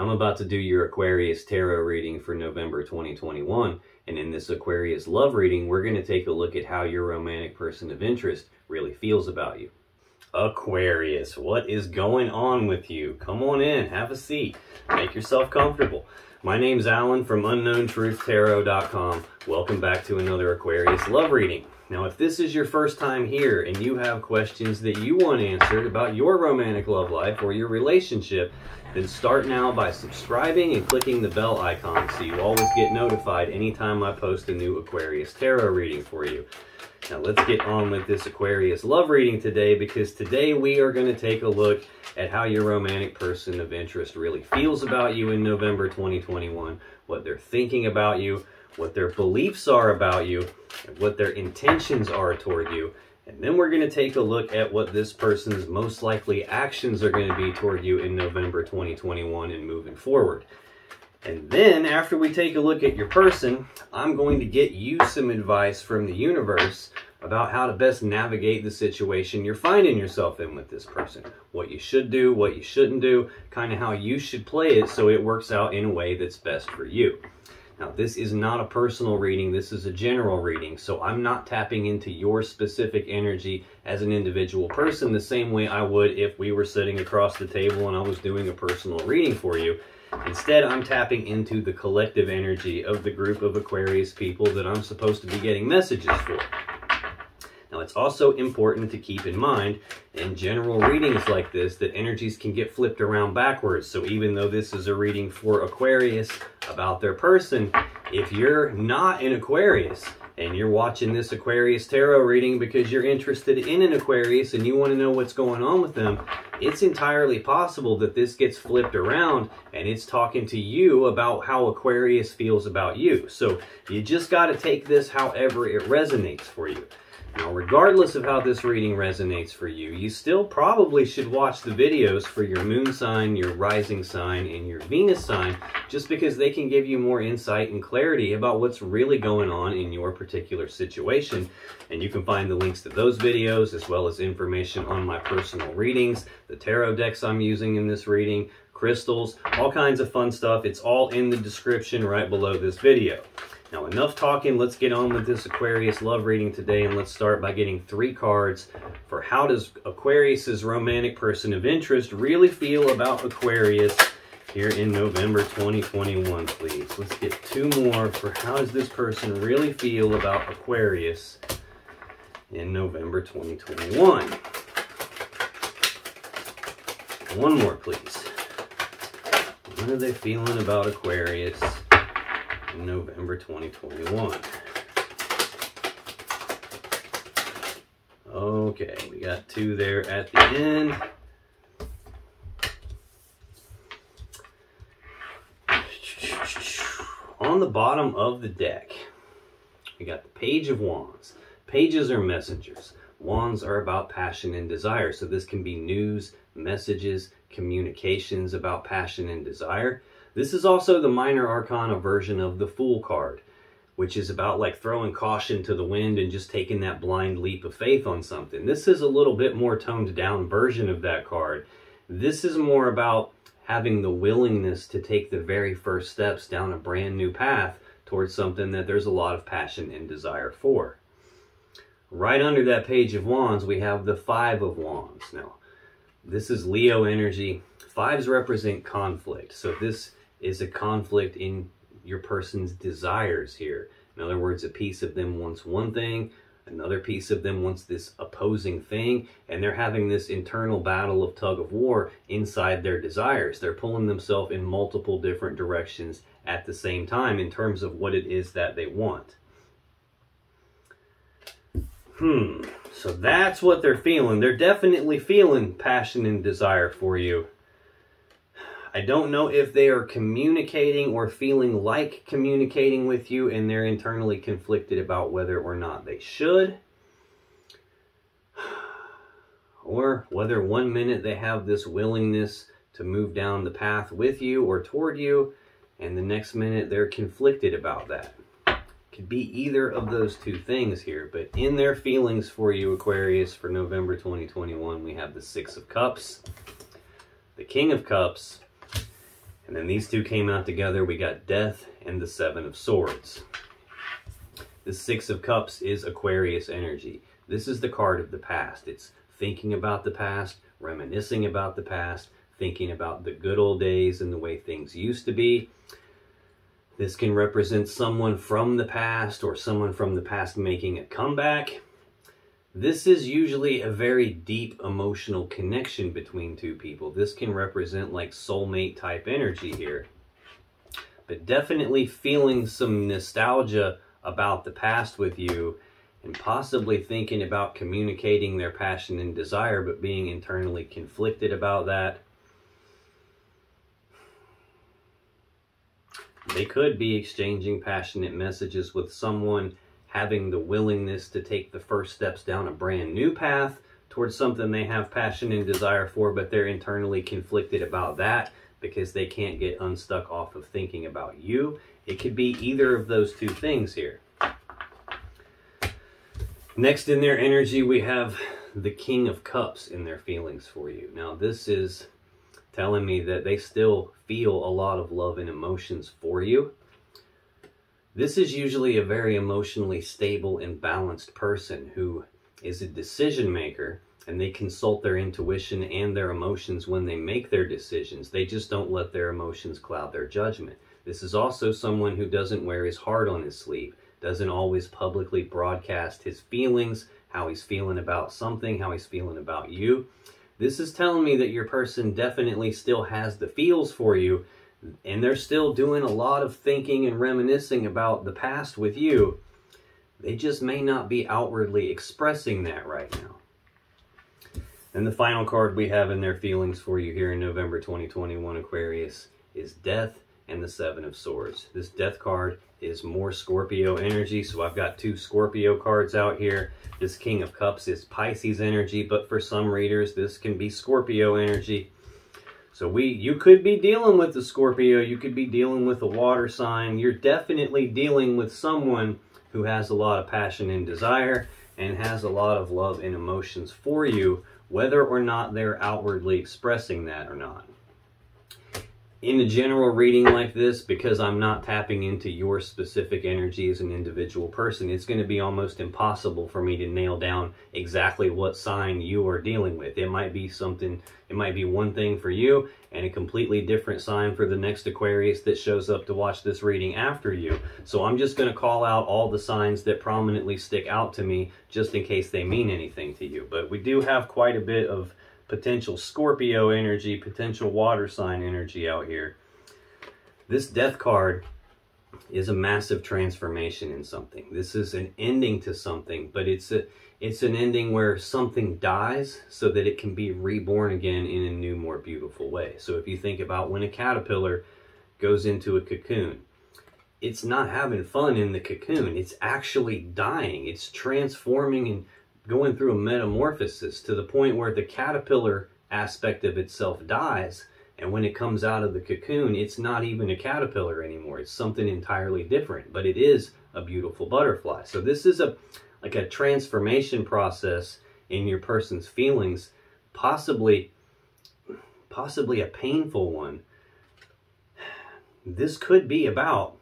I'm about to do your Aquarius tarot reading for November 2021, and in this Aquarius love reading, we're going to take a look at how your romantic person of interest really feels about you. Aquarius, what is going on with you? Come on in, have a seat, make yourself comfortable. My name's Alan from UnknownTruthTarot.com. Welcome back to another Aquarius love reading. Now, if this is your first time here and you have questions that you want answered about your romantic love life or your relationship, then start now by subscribing and clicking the bell icon so you always get notified anytime I post a new Aquarius tarot reading for you. Now let's get on with this Aquarius love reading today, because today we are going to take a look at how your romantic person of interest really feels about you in November 2021, what they're thinking about you, what their beliefs are about you, and what their intentions are toward you. And then we're going to take a look at what this person's most likely actions are going to be toward you in November 2021 and moving forward. And then after we take a look at your person, I'm going to get you some advice from the universe about how to best navigate the situation you're finding yourself in with this person. What you should do, what you shouldn't do, kind of how you should play it so it works out in a way that's best for you. Now, this is not a personal reading, this is a general reading, so I'm not tapping into your specific energy as an individual person the same way I would if we were sitting across the table and I was doing a personal reading for you. Instead, I'm tapping into the collective energy of the group of Aquarius people that I'm supposed to be getting messages for. Now, it's also important to keep in mind in general readings like this that energies can get flipped around backwards. So even though this is a reading for Aquarius about their person, if you're not an Aquarius and you're watching this Aquarius tarot reading because you're interested in an Aquarius and you want to know what's going on with them, it's entirely possible that this gets flipped around and it's talking to you about how Aquarius feels about you. So you just got to take this however it resonates for you. Now, regardless of how this reading resonates for you, you still probably should watch the videos for your moon sign, your rising sign, and your Venus sign, just because they can give you more insight and clarity about what's really going on in your particular situation. And you can find the links to those videos, as well as information on my personal readings, the tarot decks I'm using in this reading, crystals, all kinds of fun stuff. It's all in the description right below this video. Now, enough talking, let's get on with this Aquarius love reading today, and let's start by getting 3 cards for how does Aquarius's romantic person of interest really feel about Aquarius here in November 2021, please. Let's get 2 more for how does this person really feel about Aquarius in November 2021. 1 more, please. What are they feeling about Aquarius in November 2021? Okay, we got 2 there at the end. On the bottom of the deck, we got the Page of Wands. Pages are messengers. Wands are about passion and desire. So this can be news, messages, communications about passion and desire. This is also the minor arcana version of the Fool card, which is about like throwing caution to the wind and just taking that blind leap of faith on something. This is a little bit more toned down version of that card. This is more about having the willingness to take the very first steps down a brand new path towards something that there's a lot of passion and desire for. Right under that Page of Wands, we have the 5 of Wands. Now, this is Leo energy. 5s represent conflict. So this is a conflict in your person's desires here. In other words, a piece of them wants one thing, another piece of them wants this opposing thing, and they're having this internal battle of tug of war inside their desires. They're pulling themselves in multiple different directions at the same time in terms of what it is that they want. So that's what they're feeling. They're definitely feeling passion and desire for you. I don't know if they are communicating or feeling like communicating with you, and they're internally conflicted about whether or not they should. Or whether one minute they have this willingness to move down the path with you or toward you, and the next minute they're conflicted about that. Could be either of those 2 things here, but in their feelings for you, Aquarius, for November 2021, we have the 6 of Cups, the King of Cups, And then these two came out together. We got Death and the Seven of Swords. The Six of Cups is Aquarius energy. This is the card of the past. It's thinking about the past, reminiscing about the past, thinking about the good old days and the way things used to be. This can represent someone from the past or someone from the past making a comeback. This is usually a very deep emotional connection between two people. This can represent like soulmate type energy here. But definitely feeling some nostalgia about the past with you, and possibly thinking about communicating their passion and desire, but being internally conflicted about that. They could be exchanging passionate messages with someone, having the willingness to take the first steps down a brand new path towards something they have passion and desire for, but they're internally conflicted about that because they can't get unstuck off of thinking about you. It could be either of those two things here. Next in their energy, we have the King of Cups in their feelings for you. Now, this is telling me that they still feel a lot of love and emotions for you. This is usually a very emotionally stable and balanced person who is a decision maker, and they consult their intuition and their emotions when they make their decisions. They just don't let their emotions cloud their judgment. This is also someone who doesn't wear his heart on his sleeve, doesn't always publicly broadcast his feelings, how he's feeling about something, how he's feeling about you. This is telling me that your person definitely still has the feels for you, and they're still doing a lot of thinking and reminiscing about the past with you. They just may not be outwardly expressing that right now. And the final card we have in their feelings for you here in November 2021, Aquarius, is Death and the Seven of Swords. This Death card is more Scorpio energy, so I've got two Scorpio cards out here. This King of Cups is Pisces energy, but for some readers, this can be Scorpio energy. So you could be dealing with the Scorpio, you could be dealing with a water sign. You're definitely dealing with someone who has a lot of passion and desire and has a lot of love and emotions for you, whether or not they're outwardly expressing that or not. In a general reading like this, because I'm not tapping into your specific energy as an individual person, it's going to be almost impossible for me to nail down exactly what sign you are dealing with. It might be something, it might be one thing for you and a completely different sign for the next Aquarius that shows up to watch this reading after you. So I'm just going to call out all the signs that prominently stick out to me just in case they mean anything to you. But we do have quite a bit of potential Scorpio energy, potential water sign energy out here. This Death card is a massive transformation in something. This is an ending to something, but it's an ending where something dies so that it can be reborn again in a new, more beautiful way. So if you think about when a caterpillar goes into a cocoon, it's not having fun in the cocoon. It's actually dying. It's transforming and going through a metamorphosis to the point where the caterpillar aspect of itself dies, and when it comes out of the cocoon, it's not even a caterpillar anymore. It's something entirely different, but it is a beautiful butterfly. So this is like a transformation process in your person's feelings, possibly a painful one. This could be about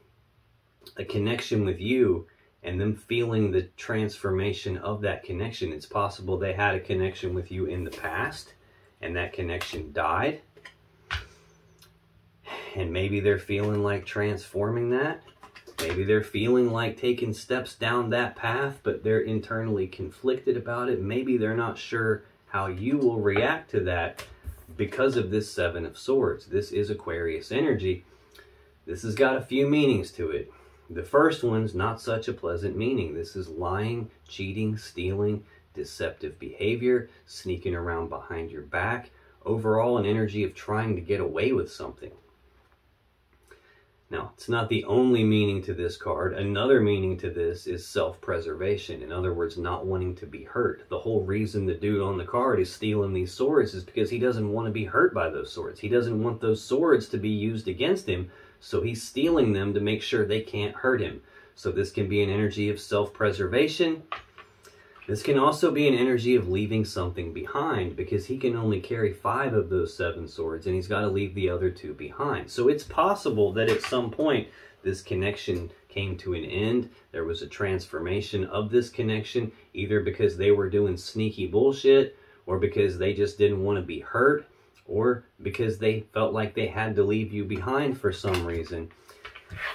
a connection with you and them feeling the transformation of that connection. It's possible they had a connection with you in the past and that connection died. And maybe they're feeling like transforming that. Maybe they're feeling like taking steps down that path, but they're internally conflicted about it. Maybe they're not sure how you will react to that because of this Seven of Swords. This is Aquarius energy. This has got a few meanings to it. The first one's not such a pleasant meaning. This is lying, cheating, stealing, deceptive behavior, sneaking around behind your back. Overall, an energy of trying to get away with something. Now, it's not the only meaning to this card. Another meaning to this is self-preservation. In other words, not wanting to be hurt. The whole reason the dude on the card is stealing these swords is because he doesn't want to be hurt by those swords. He doesn't want those swords to be used against him, so he's stealing them to make sure they can't hurt him. So this can be an energy of self-preservation. This can also be an energy of leaving something behind, because he can only carry 5 of those 7 swords and he's got to leave the other 2 behind. So it's possible that at some point this connection came to an end. There was a transformation of this connection, either because they were doing sneaky bullshit, or because they just didn't want to be hurt, or because they felt like they had to leave you behind for some reason.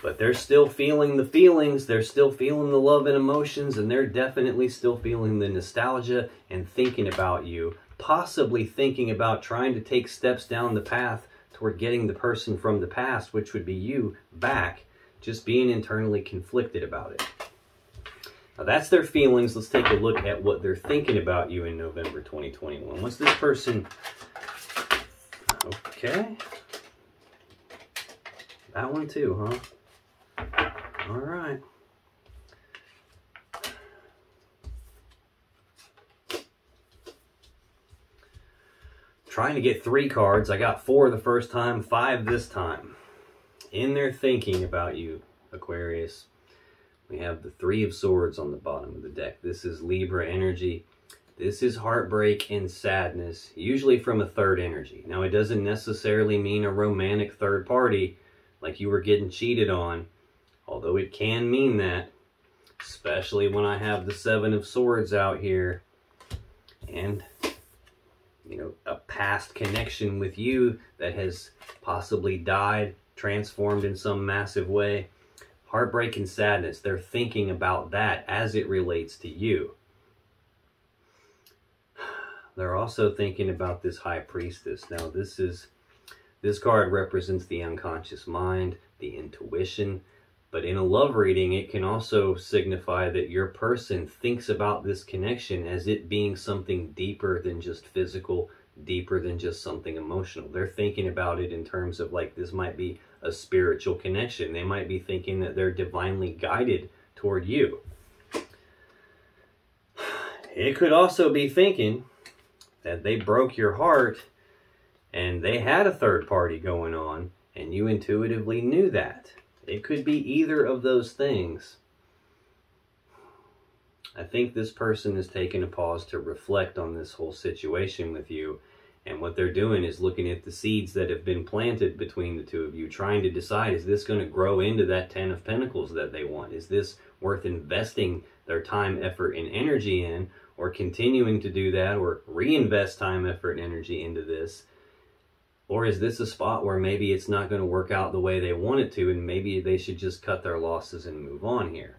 But they're still feeling the feelings, they're still feeling the love and emotions, and they're definitely still feeling the nostalgia and thinking about you, possibly thinking about trying to take steps down the path toward getting the person from the past, which would be you, back, just being internally conflicted about it. Now that's their feelings. Let's take a look at what they're thinking about you in November 2021. What's this person? Okay. That one too, huh? All right. Trying to get 3 cards. I got 4 the first time, 5 this time. In their thinking about you, Aquarius, we have the 3 of Swords on the bottom of the deck. This is Libra energy. This is heartbreak and sadness, usually from a third energy. Now, it doesn't necessarily mean a romantic third party, like you were getting cheated on, although it can mean that, especially when I have the 7 of Swords out here, and, you know, a past connection with you that has possibly died, transformed in some massive way. Heartbreak and sadness, they're thinking about that as it relates to you. They're also thinking about this High Priestess. Now, this card represents the unconscious mind, the intuition, but in a love reading, it can also signify that your person thinks about this connection as it being something deeper than just physical, deeper than just something emotional. They're thinking about it in terms of, like, this might be a spiritual connection. They might be thinking that they're divinely guided toward you. It could also be thinking that they broke your heart and they had a third party going on, and you intuitively knew that. It could be either of those things. I think this person is taking a pause to reflect on this whole situation with you, and what they're doing is looking at the seeds that have been planted between the 2 of you, trying to decide, is this going to grow into that 10 of Pentacles that they want? Is this worth investing their time, effort, and energy in, or continuing to do that, or reinvest time, effort, and energy into this? Or is this a spot where maybe it's not going to work out the way they want it to, and maybe they should just cut their losses and move on here?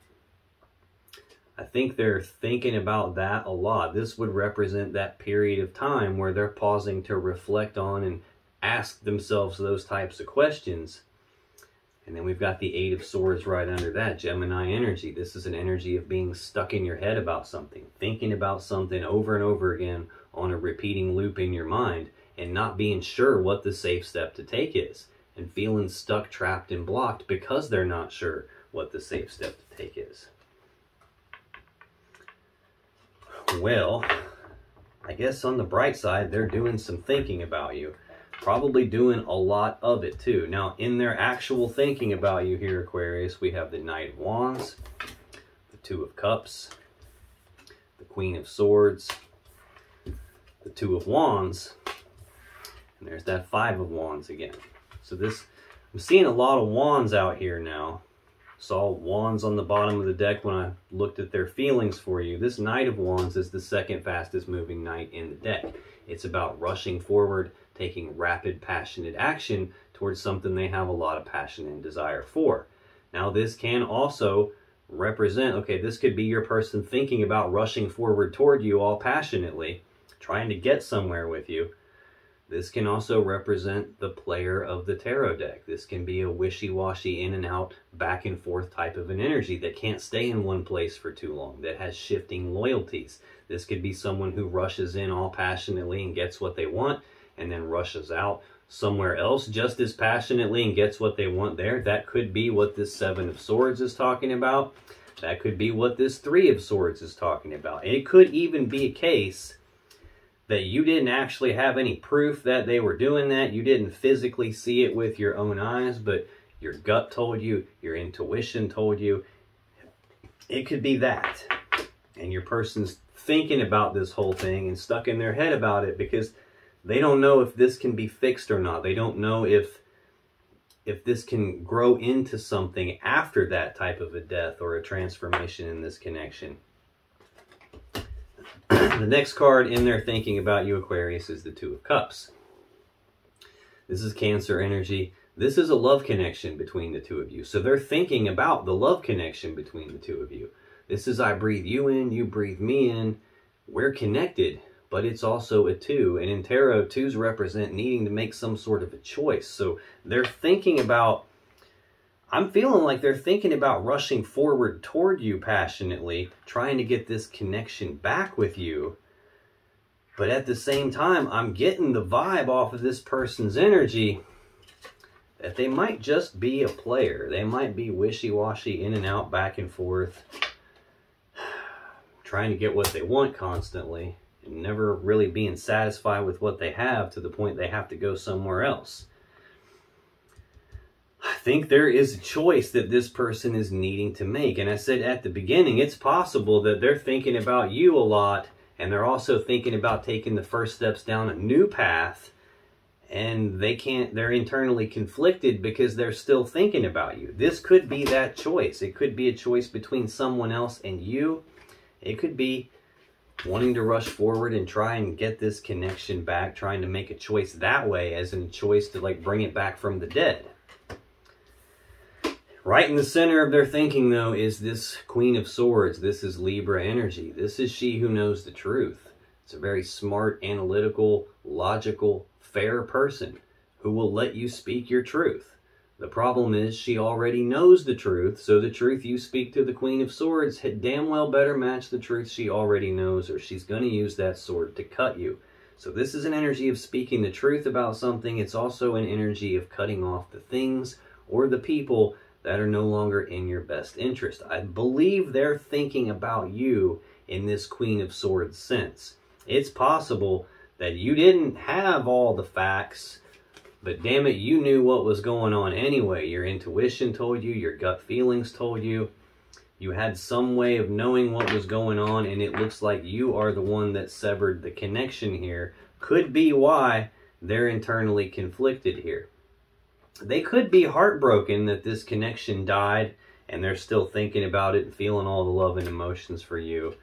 I think they're thinking about that a lot. This would represent that period of time where they're pausing to reflect on and ask themselves those types of questions. And then we've got the 8 of Swords right under that, Gemini energy. This is an energy of being stuck in your head about something, thinking about something over and over again on a repeating loop in your mind, and not being sure what the safe step to take is, and feeling stuck, trapped, and blocked because they're not sure what the safe step to take is. Well, I guess on the bright side, they're doing some thinking about you. Probably doing a lot of it too. Now, in their actual thinking about you here, Aquarius, we have the Knight of Wands, the 2 of Cups, the Queen of Swords, the 2 of Wands, and there's that 5 of Wands again. So this, I'm seeing a lot of wands out here now. Saw wands on the bottom of the deck when I looked at their feelings for you. This Knight of Wands is the 2nd fastest moving knight in the deck. It's about rushing forward, taking rapid, passionate action towards something they have a lot of passion and desire for. Now, this can also represent, okay, this could be your person thinking about rushing forward toward you all passionately, trying to get somewhere with you. This can also represent the player of the tarot deck. This can be a wishy-washy, in and out, back and forth type of an energy that can't stay in one place for too long, that has shifting loyalties. This could be someone who rushes in all passionately and gets what they want, and then rushes out somewhere else just as passionately and gets what they want there. That could be what this 7 of Swords is talking about. That could be what this 3 of Swords is talking about. And it could even be a case that you didn't actually have any proof that they were doing that. You didn't physically see it with your own eyes, but your gut told you, your intuition told you. It could be that. And your person's thinking about this whole thing and stuck in their head about it because they don't know if this can be fixed or not. They don't know if this can grow into something after that type of a death or a transformation in this connection. The next card in their thinking about you, Aquarius, is the Two of Cups. This is Cancer energy. This is a love connection between the two of you. So they're thinking about the love connection between the two of you. This is I breathe you in, you breathe me in. We're connected, but it's also a two. And in tarot, twos represent needing to make some sort of a choice. So they're thinking about, I'm feeling like they're thinking about rushing forward toward you passionately, trying to get this connection back with you. But at the same time, I'm getting the vibe off of this person's energy that they might just be a player. They might be wishy-washy, in and out, back and forth, trying to get what they want constantly, and never really being satisfied with what they have to the point they have to go somewhere else. I think there is a choice that this person is needing to make. And I said at the beginning, it's possible that they're thinking about you a lot, and they're also thinking about taking the first steps down a new path, and they're internally conflicted because they're still thinking about you. This could be that choice. It could be a choice between someone else and you. It could be wanting to rush forward and try and get this connection back, trying to make a choice that way, as in a choice to like bring it back from the dead. Right in the center of their thinking, though, is this Queen of Swords. This is Libra energy. This is she who knows the truth. It's a very smart, analytical, logical, fair person who will let you speak your truth. The problem is she already knows the truth, so the truth you speak to the Queen of Swords had damn well better match the truth she already knows, or she's going to use that sword to cut you. So this is an energy of speaking the truth about something. It's also an energy of cutting off the things or the people that are no longer in your best interest. I believe they're thinking about you in this Queen of Swords sense. It's possible that you didn't have all the facts, but damn it, you knew what was going on anyway. Your intuition told you, your gut feelings told you. You had some way of knowing what was going on, and it looks like you are the one that severed the connection here. Could be why they're internally conflicted here. They could be heartbroken that this connection died, and they're still thinking about it and feeling all the love and emotions for you.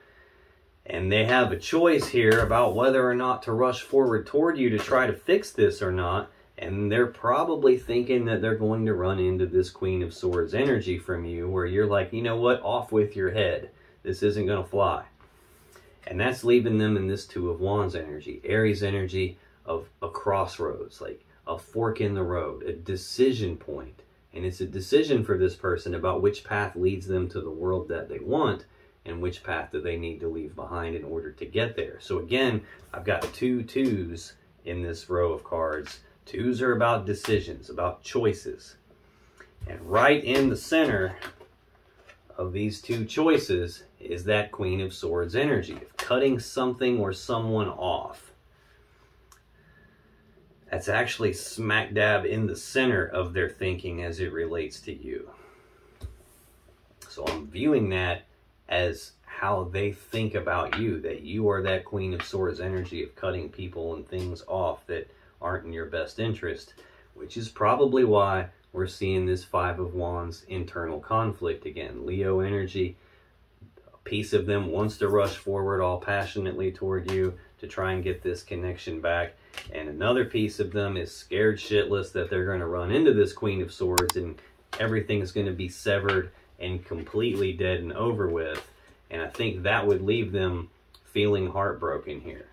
And they have a choice here about whether or not to rush forward toward you to try to fix this or not. And they're probably thinking that they're going to run into this Queen of Swords energy from you, where you're like, you know what, off with your head. This isn't going to fly. And that's leaving them in this Two of Wands energy, Aries energy of a crossroads, like a fork in the road, a decision point. And it's a decision for this person about which path leads them to the world that they want, and which path do they need to leave behind in order to get there. So again, I've got two twos in this row of cards. Twos are about decisions, about choices. And right in the center of these two choices is that Queen of Swords energy, of cutting something or someone off. That's actually smack dab in the center of their thinking as it relates to you. So I'm viewing that as how they think about you, that you are that Queen of Swords energy of cutting people and things off that aren't in your best interest, which is probably why we're seeing this Five of Wands internal conflict again. Leo energy, a piece of them wants to rush forward all passionately toward you to try and get this connection back, and another piece of them is scared shitless that they're going to run into this Queen of Swords and everything's going to be severed and completely dead and over with. And I think that would leave them feeling heartbroken here.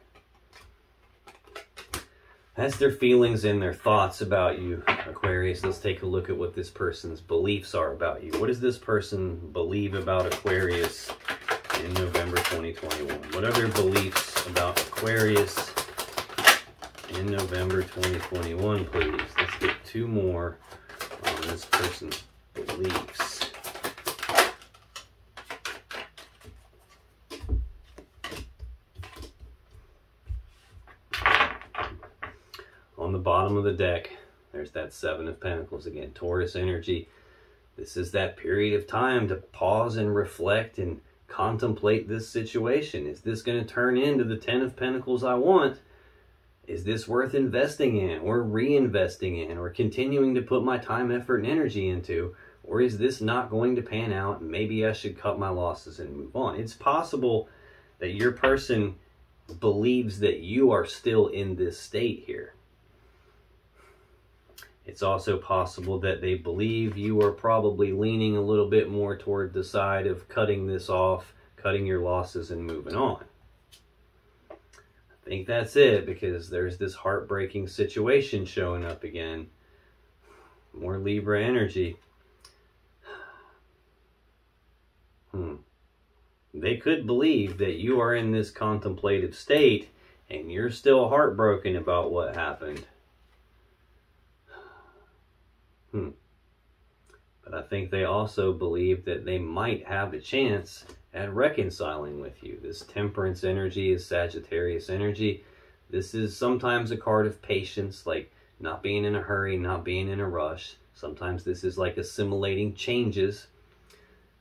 That's their feelings and their thoughts about you, Aquarius. Let's take a look at what this person's beliefs are about you. What does this person believe about Aquarius in November 2021? What are their beliefs about Aquarius in November 2021, please? Let's get two more on this person's beliefs. On the bottom of the deck, there's that Seven of Pentacles again, Taurus energy. This is that period of time to pause and reflect and contemplate this situation. Is this going to turn into the 10 of Pentacles I want? Is this worth investing in or reinvesting in or continuing to put my time, effort, and energy into? Or is this not going to pan out and maybe I should cut my losses and move on? It's possible that your person believes that you are still in this state here. It's also possible that they believe you are probably leaning a little bit more toward the side of cutting this off, cutting your losses and moving on. I think that's it, because there's this heartbreaking situation showing up again. More Libra energy. They could believe that you are in this contemplative state and you're still heartbroken about what happened. But I think they also believe that they might have a chance at reconciling with you. This Temperance energy is Sagittarius energy. This is sometimes a card of patience, like not being in a hurry, not being in a rush. Sometimes this is like assimilating changes.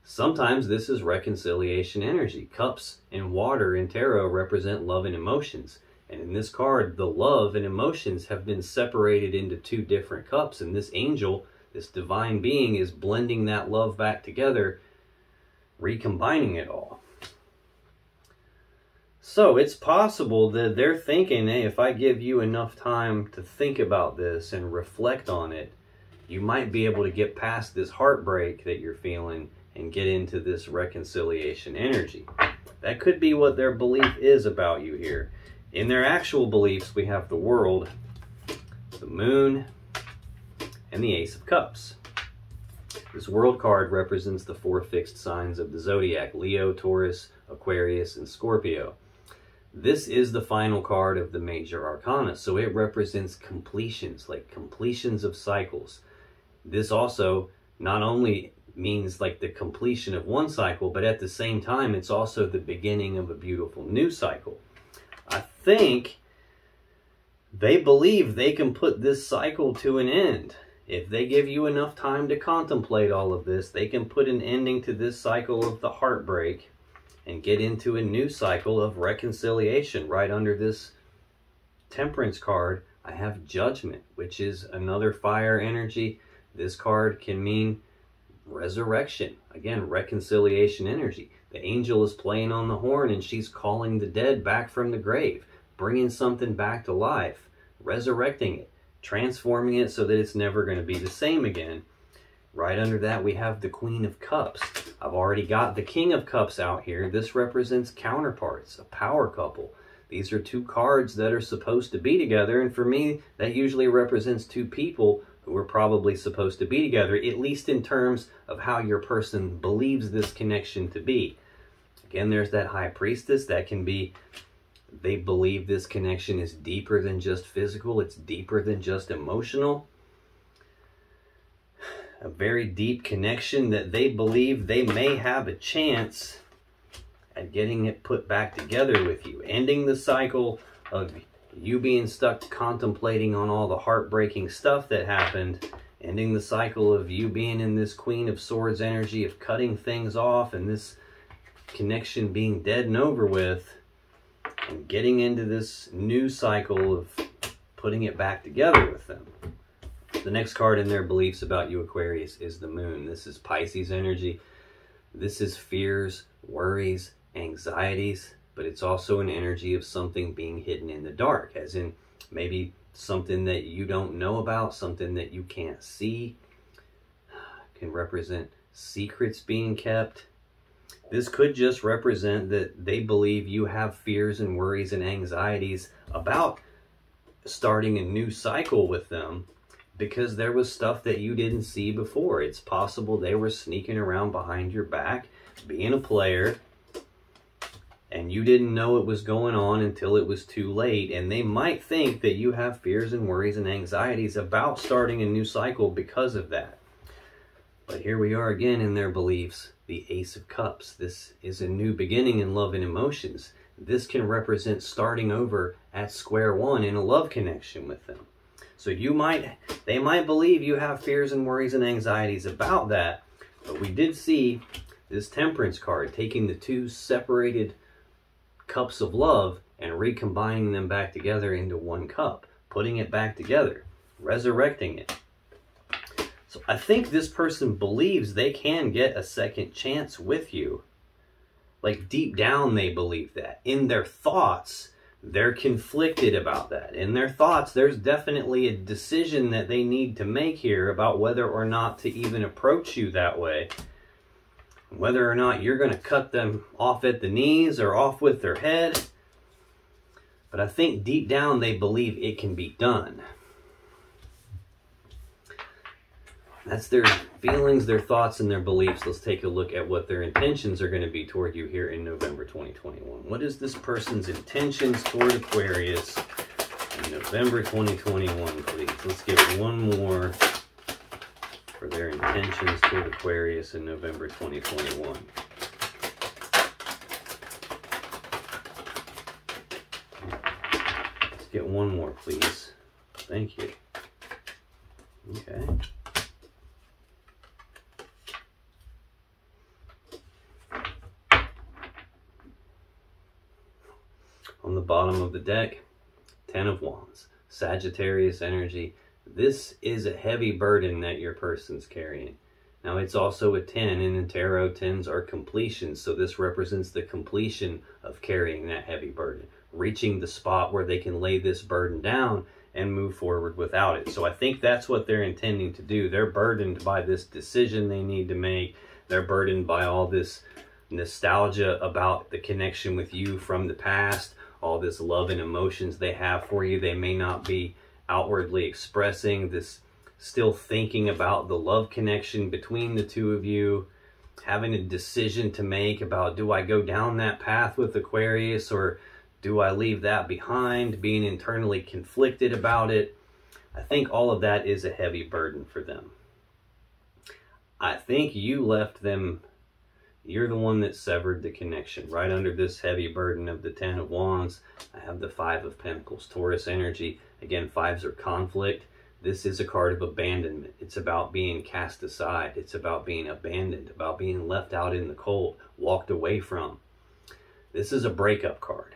Sometimes this is reconciliation energy. Cups and water in tarot represent love and emotions. And in this card, the love and emotions have been separated into two different cups. And this angel, this divine being, is blending that love back together, recombining it all. So it's possible that they're thinking, hey, if I give you enough time to think about this and reflect on it, you might be able to get past this heartbreak that you're feeling and get into this reconciliation energy. That could be what their belief is about you here. In their actual beliefs, we have the World, the Moon, and the Ace of Cups. This World card represents the 4 fixed signs of the Zodiac: Leo, Taurus, Aquarius, and Scorpio. This is the final card of the major arcana, so it represents completions, like completions of cycles. This also not only means like the completion of one cycle, but at the same time, it's also the beginning of a beautiful new cycle. I think they believe they can put this cycle to an end. If they give you enough time to contemplate all of this, they can put an ending to this cycle of the heartbreak and get into a new cycle of reconciliation. Right under this Temperance card, I have Judgment, which is another fire energy. This card can mean resurrection. Again, reconciliation energy. The angel is playing on the horn and she's calling the dead back from the grave, bringing something back to life, resurrecting it, transforming it so that it's never going to be the same again. Right under that, we have the Queen of Cups. I've already got the King of Cups out here. This represents counterparts, a power couple. These are two cards that are supposed to be together, and for me, that usually represents two people who are probably supposed to be together, at least in terms of how your person believes this connection to be. Again, there's that High Priestess. That can be, they believe this connection is deeper than just physical. It's deeper than just emotional. A very deep connection that they believe they may have a chance at getting it put back together with you. Ending the cycle of you being stuck contemplating on all the heartbreaking stuff that happened. Ending the cycle of you being in this Queen of Swords energy of cutting things off and this connection being dead and over with. And getting into this new cycle of putting it back together with them. The next card in their beliefs about you, Aquarius, is the Moon. This is Pisces energy. This is fears, worries, anxieties, but it's also an energy of something being hidden in the dark, as in maybe something that you don't know about, something that you can't see. It can represent secrets being kept. This could just represent that they believe you have fears and worries and anxieties about starting a new cycle with them because there was stuff that you didn't see before. It's possible they were sneaking around behind your back, being a player, and you didn't know it was going on until it was too late. And they might think that you have fears and worries and anxieties about starting a new cycle because of that. But here we are again in their beliefs, the Ace of Cups. This is a new beginning in love and emotions. This can represent starting over at square one in a love connection with them. So they might believe you have fears and worries and anxieties about that, but we did see This Temperance card, taking the two separated cups of love and recombining them back together into one cup, putting it back together, resurrecting it. So I think this person believes they can get a second chance with you. Like deep down they believe that. In their thoughts, they're conflicted about that. In their thoughts, there's definitely a decision that they need to make here about whether or not to even approach you that way. Whether or not you're going to cut them off at the knees or off with their head. But I think deep down they believe it can be done. That's their feelings, their thoughts, and their beliefs. Let's take a look at what their intentions are going to be toward you here in November 2021. What is this person's intentions toward Aquarius in November 2021, please? Let's get one more for their intentions toward Aquarius in November 2021. Let's get one more, please. Thank you. Okay. On the bottom of the deck, 10 of Wands, Sagittarius energy. This is a heavy burden that your person's carrying. Now it's also a 10, and in tarot, 10s are completion, so this represents the completion of carrying that heavy burden, reaching the spot where they can lay this burden down and move forward without it. So I think that's what they're intending to do. They're burdened by this decision they need to make. They're burdened by all this nostalgia about the connection with you from the past, all this love and emotions they have for you. They may not be outwardly expressing this, still thinking about the love connection between the two of you, having a decision to make about, do I go down that path with Aquarius or do I leave that behind, being internally conflicted about it. I think all of that is a heavy burden for them. I think you left them. You're the one that severed the connection. Right under this heavy burden of the 10 of Wands, I have the 5 of Pentacles, Taurus energy. Again, 5s are conflict. This is a card of abandonment. It's about being cast aside. It's about being abandoned, about being left out in the cold, walked away from. This is a breakup card.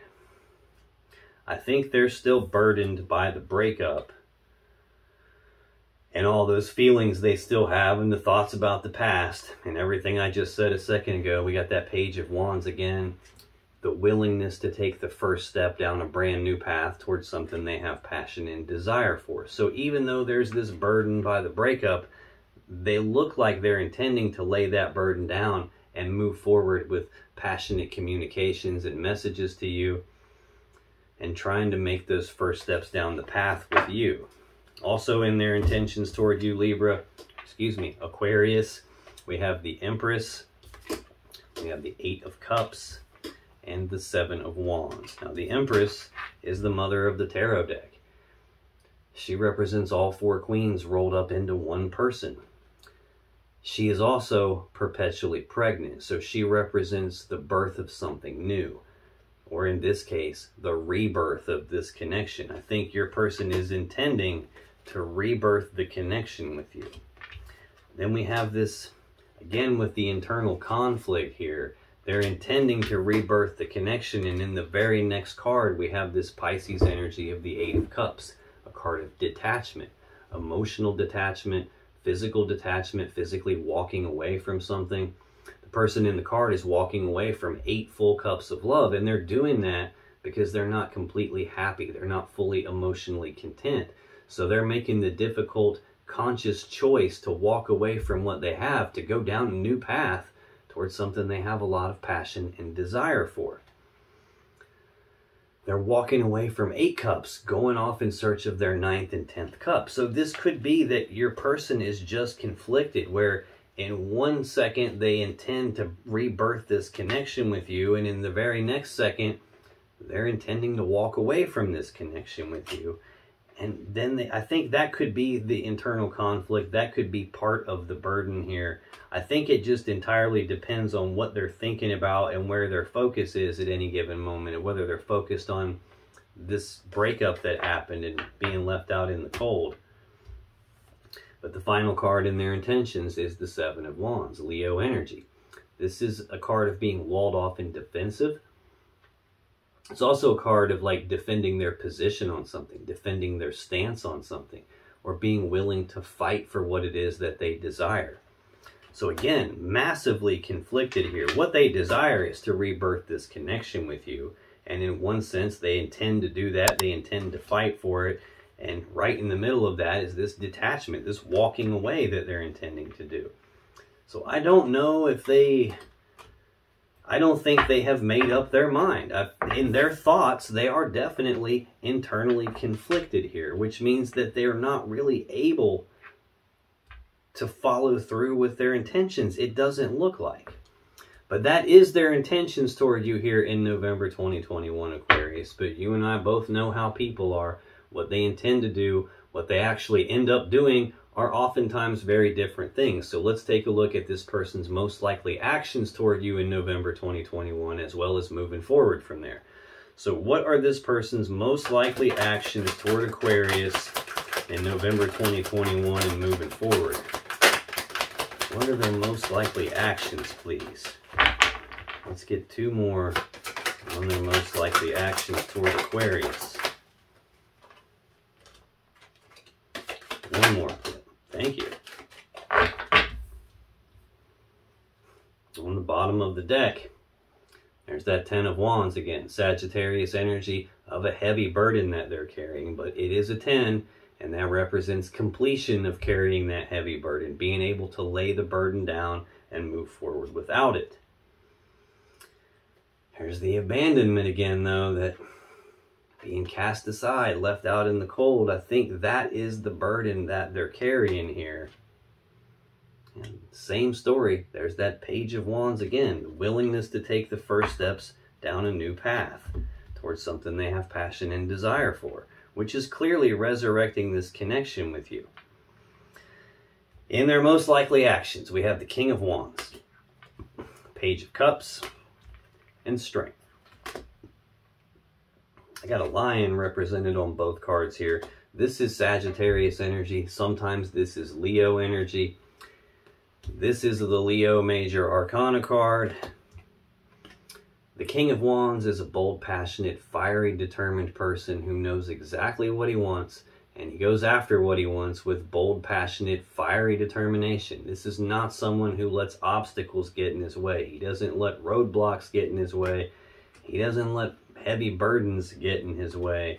I think they're still burdened by the breakup and all those feelings they still have and the thoughts about the past and everything I just said a second ago. We got that Page of Wands again. The willingness to take the first step down a brand new path towards something they have passion and desire for. So even though there's this burden by the breakup, they look like they're intending to lay that burden down and move forward with passionate communications and messages to you and trying to make those first steps down the path with you. Also in their intentions toward you, Aquarius, we have the Empress, we have the 8 of Cups, and the 7 of Wands. Now the Empress is the mother of the tarot deck. She represents all 4 queens rolled up into one person. She is also perpetually pregnant, so she represents the birth of something new. Or in this case, the rebirth of this connection. I think your person is intending to rebirth the connection with you. Then we have this, again with the internal conflict here, they're intending to rebirth the connection, and in the very next card we have this Pisces energy of the 8 of Cups, a card of detachment, emotional detachment, physical detachment, physically walking away from something. The person in the card is walking away from 8 full cups of love, and they're doing that because they're not completely happy. They're not fully emotionally content. So they're making the difficult, conscious choice to walk away from what they have, to go down a new path towards something they have a lot of passion and desire for. They're walking away from 8 cups, going off in search of their 9th and 10th cup. So this could be that your person is just conflicted, where in one second they intend to rebirth this connection with you, and in the very next second they're intending to walk away from this connection with you. And then I think that could be the internal conflict. That could be part of the burden here. I think it just entirely depends on what they're thinking about and where their focus is at any given moment, and whether they're focused on this breakup that happened and being left out in the cold. But the final card in their intentions is the 7 of Wands, Leo energy. This is a card of being walled off and defensive. It's also a card of like defending their position on something, defending their stance on something, or being willing to fight for what it is that they desire. So again, massively conflicted here. What they desire is to rebirth this connection with you. And in one sense, they intend to do that. They intend to fight for it. And right in the middle of that is this detachment, this walking away that they're intending to do. So I don't know if I don't think they have made up their mind. In their thoughts, they are definitely internally conflicted here, which means that they're not really able to follow through with their intentions. It doesn't look like. But that is their intentions toward you here in November 2021, Aquarius. But you and I both know how people are. What they intend to do, what they actually end up doing are oftentimes very different things. So let's take a look at this person's most likely actions toward you in November 2021, as well as moving forward from there. So what are this person's most likely actions toward Aquarius in November 2021 and moving forward? What are their most likely actions, please? Let's get two more on their most likely actions toward Aquarius. One more. Thank you. On the bottom of the deck, there's that Ten of Wands again. Sagittarius energy of a heavy burden that they're carrying, but it is a 10, and that represents completion of carrying that heavy burden, being able to lay the burden down and move forward without it. There's the abandonment again, though, that being cast aside, left out in the cold. I think that is the burden that they're carrying here. And same story. There's that Page of Wands again. The willingness to take the first steps down a new path towards something they have passion and desire for, which is clearly resurrecting this connection with you. In their most likely actions, we have the King of Wands, Page of Cups, and Strength. I got a lion represented on both cards here. This is Sagittarius energy. Sometimes this is Leo energy. This is the Leo Major Arcana card. The King of Wands is a bold, passionate, fiery, determined person who knows exactly what he wants, and he goes after what he wants with bold, passionate, fiery determination. This is not someone who lets obstacles get in his way. He doesn't let roadblocks get in his way. He doesn't let heavy burdens get in his way,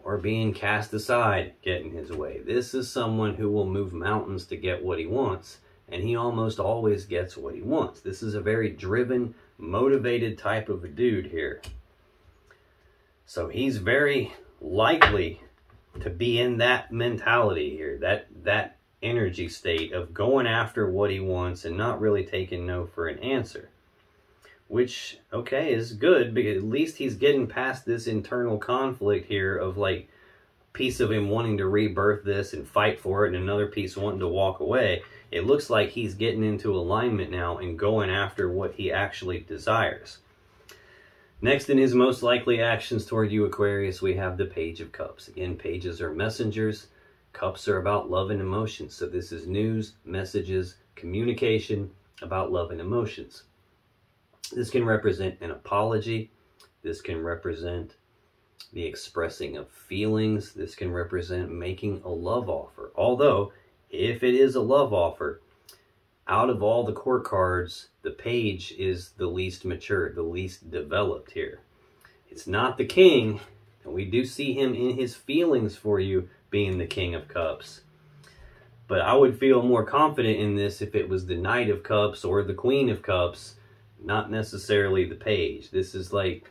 or being cast aside get in his way. This is someone who will move mountains to get what he wants, and he almost always gets what he wants. This is a very driven, motivated type of a dude here. So he's very likely to be in that mentality here, that energy state of going after what he wants and not really taking no for an answer. Which, okay, is good, because at least he's getting past this internal conflict here of like a piece of him wanting to rebirth this and fight for it and another piece wanting to walk away. It looks like he's getting into alignment now and going after what he actually desires. Next in his most likely actions toward you, Aquarius, we have the Page of Cups. Again, pages are messengers. Cups are about love and emotions. So this is news, messages, communication about love and emotions. This can represent an apology. This can represent the expressing of feelings. This can represent making a love offer. Although, if it is a love offer, out of all the court cards, the Page is the least mature, the least developed here. It's not the King, and we do see him in his feelings for you being the King of Cups. But I would feel more confident in this if it was the Knight of Cups or the Queen of Cups, not necessarily the Page. This is like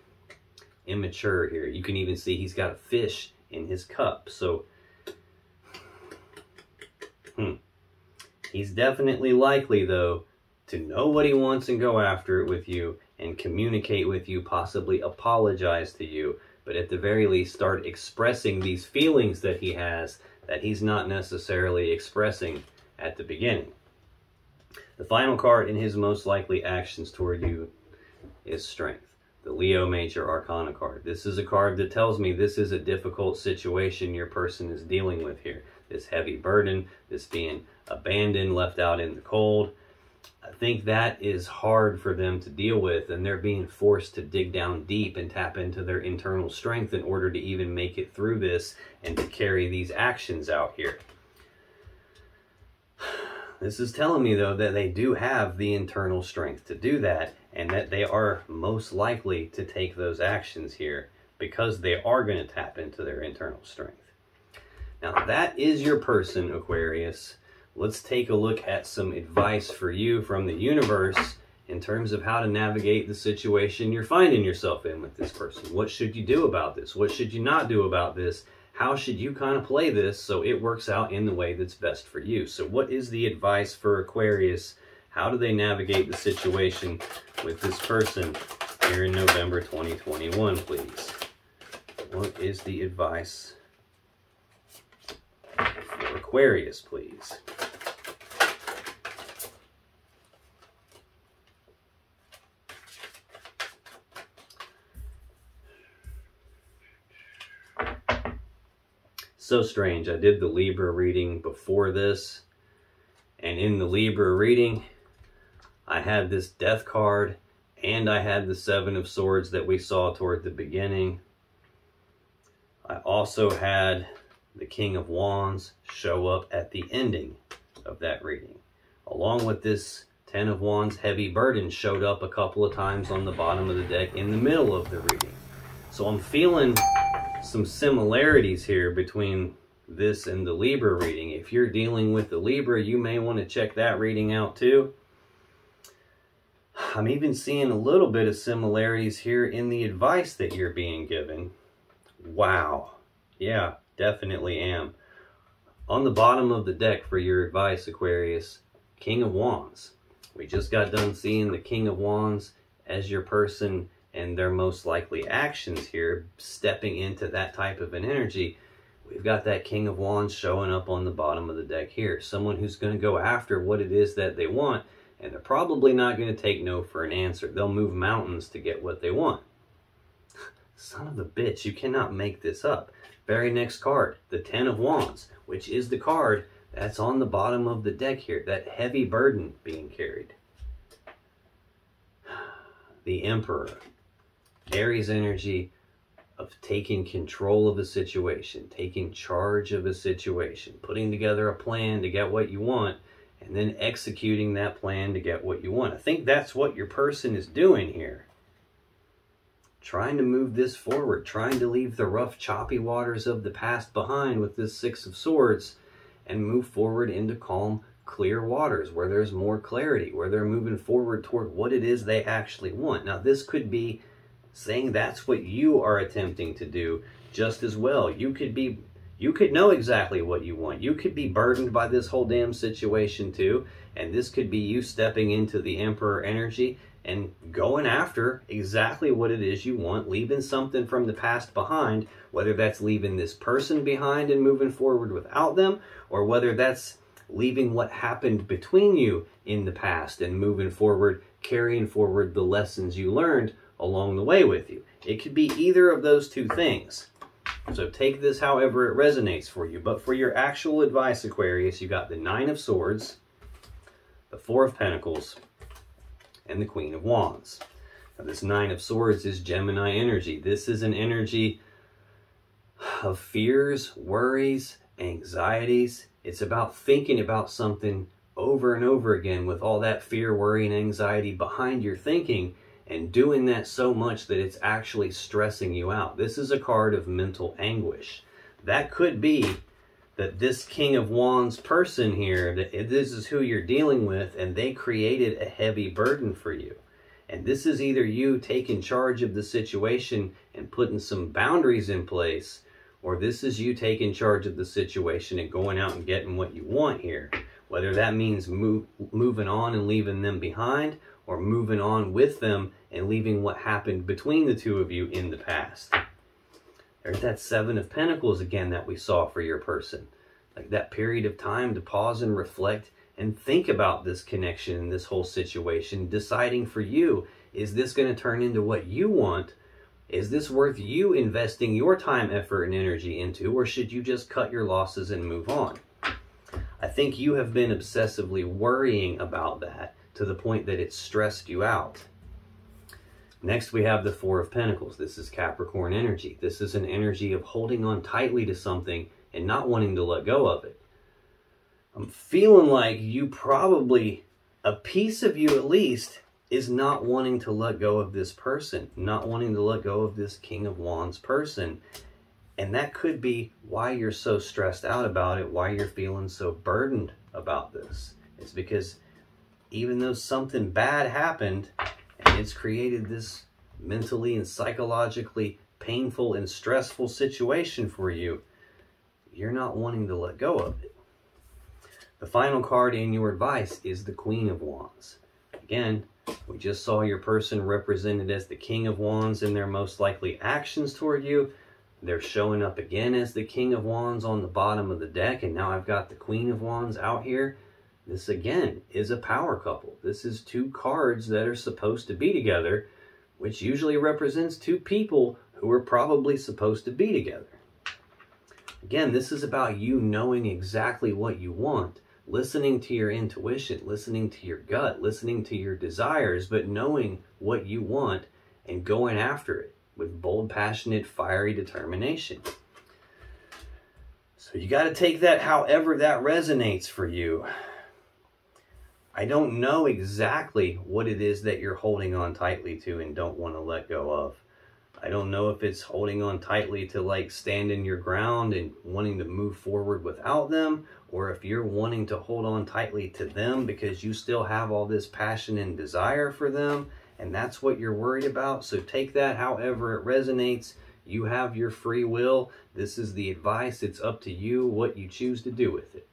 immature here. You can even see he's got a fish in his cup. So he's definitely likely, though, to know what he wants and go after it with you and communicate with you, possibly apologize to you, but at the very least start expressing these feelings that he has that he's not necessarily expressing at the beginning. The final card in his most likely actions toward you is Strength, the Leo Major Arcana card. This is a card that tells me this is a difficult situation your person is dealing with here. This heavy burden, this being abandoned, left out in the cold. I think that is hard for them to deal with, and they're being forced to dig down deep and tap into their internal strength in order to even make it through this and to carry these actions out here. This is telling me, though, that they do have the internal strength to do that, and that they are most likely to take those actions here because they are going to tap into their internal strength. Now, that is your person, Aquarius. Let's take a look at some advice for you from the universe in terms of how to navigate the situation you're finding yourself in with this person. What should you do about this? What should you not do about this? How should you kind of play this so it works out in the way that's best for you? So what is the advice for Aquarius? How do they navigate the situation with this person here in November 2021, please? What is the advice for Aquarius, please? So strange. I did the Libra reading before this, and in the Libra reading, I had this Death card, and I had the Seven of Swords that we saw toward the beginning. I also had the King of Wands show up at the ending of that reading, along with this Ten of Wands heavy burden showed up a couple of times on the bottom of the deck in the middle of the reading. So I'm feeling some similarities here between this and the Libra reading. If you're dealing with the Libra, you may want to check that reading out too. I'm even seeing a little bit of similarities here in the advice that you're being given. Wow. Yeah, definitely am. On the bottom of the deck for your advice, Aquarius, King of Wands. We just got done seeing the King of Wands as your person and their most likely actions here, stepping into that type of an energy. We've got that King of Wands showing up on the bottom of the deck here. Someone who's going to go after what it is that they want, and they're probably not going to take no for an answer. They'll move mountains to get what they want. Son of a bitch, you cannot make this up. Very next card, the Ten of Wands, which is the card that's on the bottom of the deck here, that heavy burden being carried. The Emperor. Aries energy of taking control of a situation, taking charge of a situation, putting together a plan to get what you want, and then executing that plan to get what you want. I think that's what your person is doing here. Trying to move this forward, trying to leave the rough, choppy waters of the past behind with this Six of Swords and move forward into calm, clear waters where there's more clarity, where they're moving forward toward what it is they actually want. Now, this could be saying that's what you are attempting to do just as well. You could know exactly what you want. You could be burdened by this whole damn situation too, and this could be you stepping into the Emperor energy and going after exactly what it is you want, leaving something from the past behind, whether that's leaving this person behind and moving forward without them, or whether that's leaving what happened between you in the past and moving forward, carrying forward the lessons you learned along the way with you. It could be either of those two things. So take this however it resonates for you. But for your actual advice, Aquarius, you got the Nine of Swords, the Four of Pentacles, and the Queen of Wands. Now, this Nine of Swords is Gemini energy. This is an energy of fears, worries, anxieties. It's about thinking about something over and over again with all that fear, worry, and anxiety behind your thinking, and doing that so much that it's actually stressing you out. This is a card of mental anguish. That could be that this King of Wands person here, that this is who you're dealing with, and they created a heavy burden for you. And this is either you taking charge of the situation and putting some boundaries in place, or this is you taking charge of the situation and going out and getting what you want here. Whether that means moving on and leaving them behind, or moving on with them and leaving what happened between the two of you in the past. There's that Seven of Pentacles again that we saw for your person. Like that period of time to pause and reflect and think about this connection and this whole situation, deciding for you, is this going to turn into what you want? Is this worth you investing your time, effort, and energy into, or should you just cut your losses and move on? I think you have been obsessively worrying about that to the point that it stressed you out. Next, we have the Four of Pentacles. This is Capricorn energy. This is an energy of holding on tightly to something and not wanting to let go of it. I'm feeling like you probably, a piece of you at least, is not wanting to let go of this person, not wanting to let go of this King of Wands person. And that could be why you're so stressed out about it, why you're feeling so burdened about this. It's because even though something bad happened, and it's created this mentally and psychologically painful and stressful situation for you, you're not wanting to let go of it. The final card in your advice is the Queen of Wands. Again, we just saw your person represented as the King of Wands in their most likely actions toward you. They're showing up again as the King of Wands on the bottom of the deck, and now I've got the Queen of Wands out here. This, again, is a power couple. This is two cards that are supposed to be together, which usually represents two people who are probably supposed to be together. Again, this is about you knowing exactly what you want, listening to your intuition, listening to your gut, listening to your desires, but knowing what you want and going after it with bold, passionate, fiery determination. So you got to take that however that resonates for you. I don't know exactly what it is that you're holding on tightly to and don't want to let go of. I don't know if it's holding on tightly to like stand in your ground and wanting to move forward without them, or if you're wanting to hold on tightly to them because you still have all this passion and desire for them, and that's what you're worried about. So take that however it resonates. You have your free will. This is the advice. It's up to you what you choose to do with it.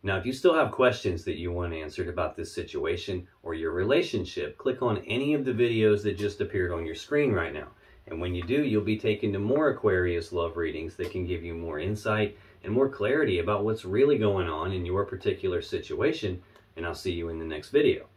Now, if you still have questions that you want answered about this situation or your relationship, click on any of the videos that just appeared on your screen right now. And when you do, you'll be taken to more Aquarius love readings that can give you more insight and more clarity about what's really going on in your particular situation. And I'll see you in the next video.